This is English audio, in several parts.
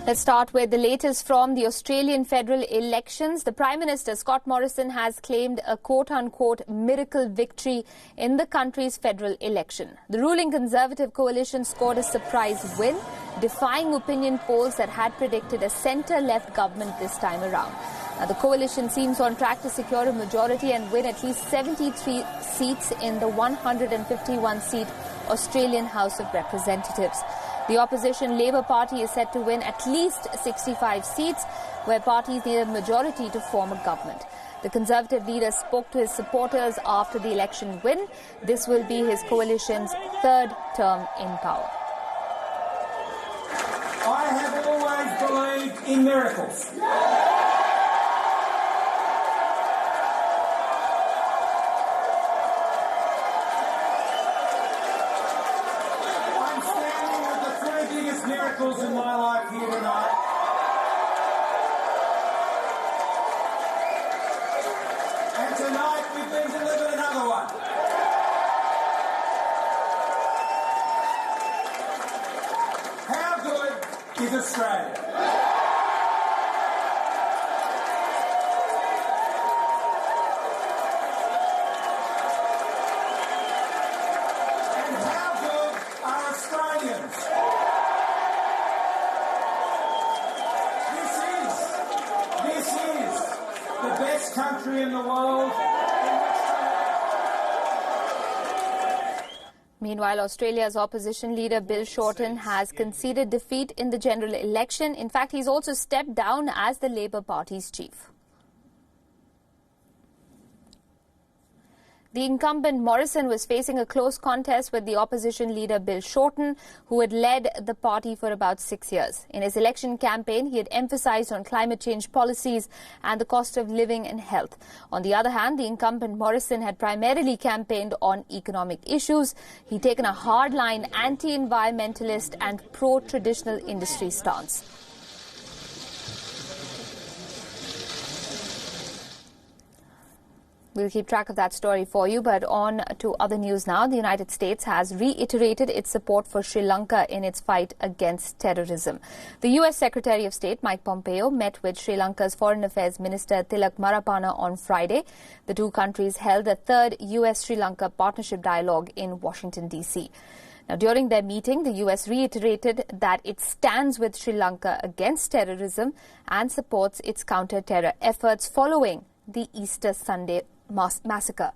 Let's start with the latest from the Australian federal elections. The Prime Minister Scott Morrison has claimed a quote-unquote miracle victory in the country's federal election. The ruling Conservative coalition scored a surprise win, defying opinion polls that had predicted a centre-left government this time around. Now, the coalition seems on track to secure a majority and win at least 73 seats in the 151-seat Australian House of Representatives. The opposition Labour Party is set to win at least 65 seats, where parties need a majority to form a government. The Conservative leader spoke to his supporters after the election win. This will be his coalition's third term in power. I have always believed in miracles. Miracles in my life here tonight. And tonight we've been delivered another one. How good is Australia? And how good are Australians? The best country in the world. Meanwhile, Australia's opposition leader Bill Shorten has conceded defeat in the general election. In fact, he's also stepped down as the Labour Party's chief. The incumbent Morrison was facing a close contest with the opposition leader Bill Shorten, who had led the party for about 6 years. In his election campaign, he had emphasized on climate change policies and the cost of living and health. On the other hand, the incumbent Morrison had primarily campaigned on economic issues. He'd taken a hardline anti-environmentalist and pro-traditional industry stance. We'll keep track of that story for you, but on to other news now. The United States has reiterated its support for Sri Lanka in its fight against terrorism. The U.S. Secretary of State Mike Pompeo met with Sri Lanka's Foreign Affairs Minister Tilak Marapana on Friday. The two countries held a third U.S.-Sri Lanka partnership dialogue in Washington, D.C. Now, during their meeting, the U.S. reiterated that it stands with Sri Lanka against terrorism and supports its counter-terror efforts following the Easter Sunday massacre.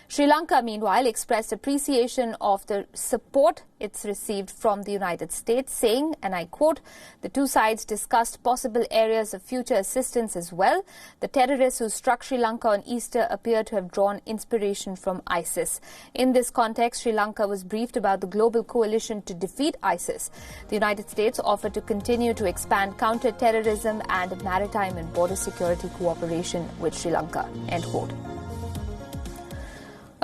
Sri Lanka, meanwhile, expressed appreciation of the support it's received from the United States, saying, and I quote, "The two sides discussed possible areas of future assistance as well. The terrorists who struck Sri Lanka on Easter appear to have drawn inspiration from ISIS." In this context, Sri Lanka was briefed about the global coalition to defeat ISIS. The United States offered to continue to expand counter-terrorism and maritime and border security cooperation with Sri Lanka, end quote.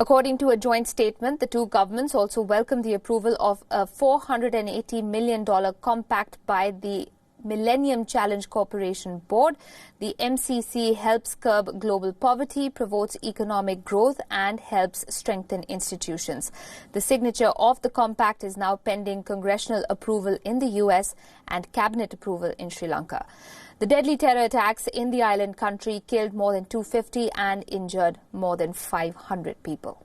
According to a joint statement, the two governments also welcomed the approval of a $480 million compact by the Millennium Challenge Corporation Board. The MCC helps curb global poverty, promotes economic growth, and helps strengthen institutions. The signature of the compact is now pending congressional approval in the U.S. and cabinet approval in Sri Lanka. The deadly terror attacks in the island country killed more than 250 and injured more than 500 people.